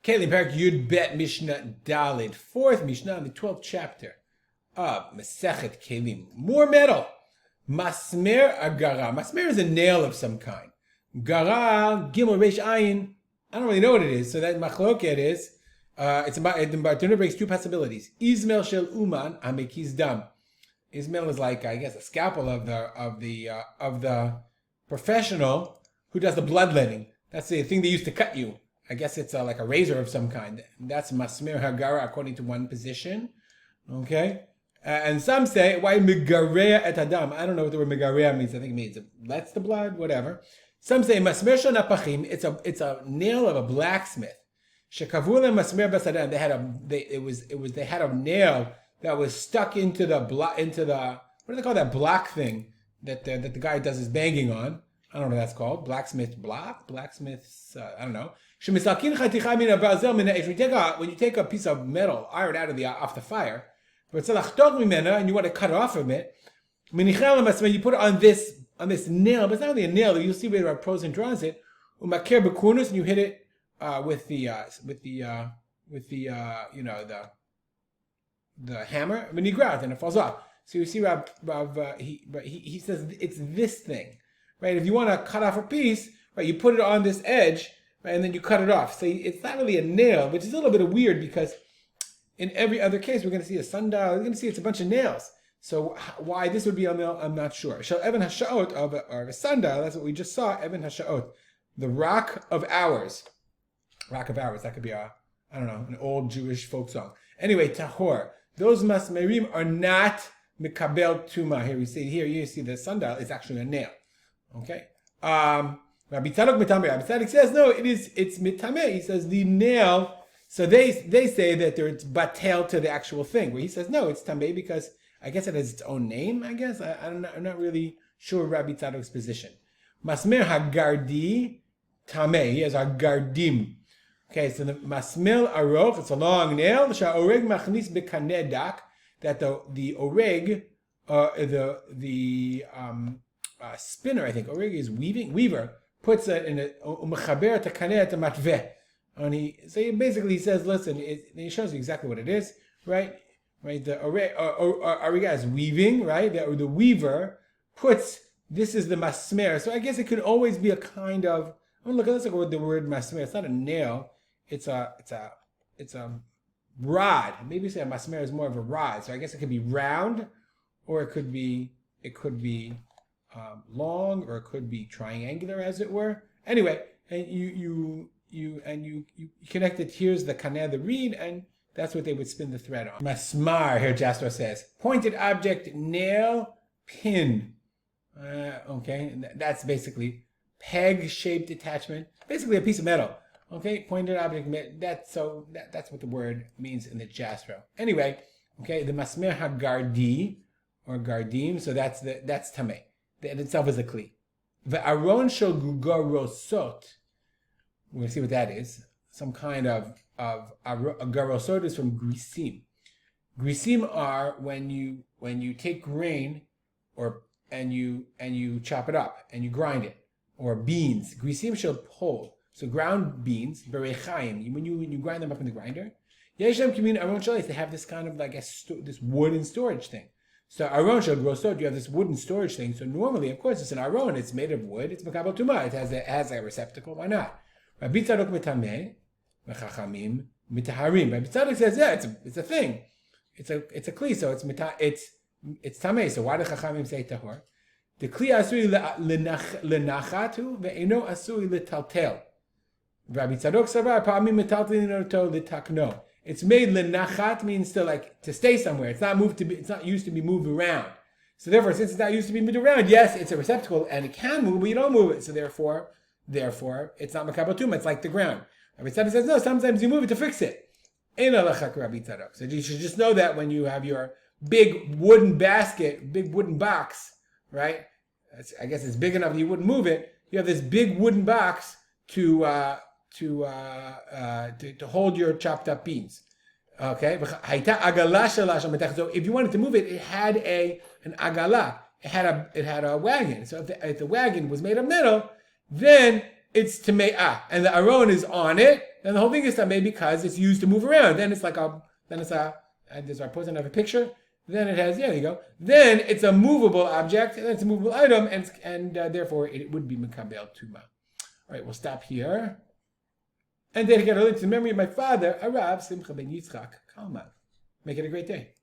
Keilim Parak Yud Bet Mishnah Dalid, fourth Mishnah in the 12th chapter of Masechet Keilim. More metal. Masmer agara. Masmer is a nail of some kind. Gara Gimel Reish Ayin. I don't really know what it is. So that machloket is. It's about the Bartuna breaks two possibilities. Ismail shel uman amekiz dam. Ismail is like, I guess, a scalpel of the professional who does the bloodletting. That's the thing they used to cut you. I guess it's like a razor of some kind. That's masmer hagara according to one position. Okay? And some say, why megarea et adam? I don't know what the word megarea means. I think it means it lets the blood, whatever. Some say masmer shel napachim. It's a nail of a blacksmith. Shekavula masmer basadan. They had a nail that was stuck into the what do they call that block thing that the guy does his banging on? I don't know what that's called. Blacksmith's, I don't know. When you take a piece of metal, iron off the fire, and you want to cut it off from it, you put it on this nail, but it's not really a nail. You'll see where there are pros and draws it. And you hit it with the hammer, and it falls off. So you see, he says it's this thing, right? If you want to cut off a piece, right, you put it on this edge, right, and then you cut it off. So it's not really a nail, which is a little bit weird because in every other case we're going to see a sundial. We're going to see it's a bunch of nails. So why this would be a nail, I'm not sure. Shall Evan Hashaot of a sundial? That's what we just saw. Evan Hashaot, the rock of hours. Rock of hours. That could be an old Jewish folk song. Anyway, tahor. Those masmerim are not mikabel tumah. Here you see the sundial is actually a nail. Okay. Rabbi Tzadok says no. It's mitameh. He says the nail. So they say that it's batel to the actual thing. Where he says no, it's tameh because I guess it has its own name. I guess I'm not really sure Rabbi Tzadok's position. Masmer hagardi tameh. He has hagardim. Okay, so the masmil aroch, it's a long nail. Sha'oreg machnis bekanedak, that the oreg, the spinner, I think, oreg is weaver, puts it in a umechaber takaneh matveh. So he basically says, listen, he shows you exactly what it is, right? Right, the oreg is weaving, right? The weaver puts, this is the masmer. So I guess it could always be a kind of, let's look at the word masmer. It's not a nail. It's a rod. Maybe say a masmer is more of a rod. So I guess it could be round, or it could be long, or it could be triangular, as it were. Anyway, and you connect it. Here's the kaneh, the reed, and that's what they would spin the thread on. Masmar, here Jasper says, pointed object, nail, pin. Okay, that's basically peg-shaped attachment. Basically a piece of metal. Okay, pointed object. That's what the word means in the Jasper. Anyway, okay, the masmer hagardi or gardim. So that's tameh. That itself is a kli. The aron shel gugorosot. We're gonna see what that is. Some kind of garosot is from grisim. Grisim are when you take grain and you chop it up and you grind it, or beans. Grisim shel pol. So ground beans, berechaim, when you grind them up in the grinder, yeshem kimin aron shalis, they have this kind of this wooden storage thing. So aron shel grosot, you have this wooden storage thing. So normally, of course, it's an aron. It's made of wood. It's makabel tumah. It has a receptacle. Why not? Rabbi Tzadok mitameh, v'chachamim mitaharim. Rabbi Tzadok says, yeah, it's a thing. It's a kli. So it's tameh. So why do chachamim say tahor? The kli asui lenachatu ve'eno asui letaltel. Rabbi Tzadok savar pa'amim metaltelin to litakno. It's made lenachat, means to stay somewhere. It's not used to be moved around. So therefore, since it's not used to be moved around, yes, it's a receptacle and it can move, but you don't move it. So therefore, it's not makabel tumah. It's like the ground. Rabbi Tzadok says no. Sometimes you move it to fix it. Ein alachak Rabbi Tzadok. So you should just know that when you have your big wooden basket, big wooden box, right? I guess it's big enough you wouldn't move it. You have this big wooden box to hold your chopped up beans. Okay. So if you wanted to move it, it had an agala. It had a wagon. So if the wagon was made of metal, then it's tame'ah, and the aron is on it. And the whole thing is tameh because it's used to move around. Then it's there's our post another picture. Then it has, there you go. Then it's a movable object, and it's a movable item, and therefore it would be Mekabel Tumah. All right, we'll stop here. And dedicated to the memory of my father, Arav Simcha ben Yitzchak Kalman. Make it a great day.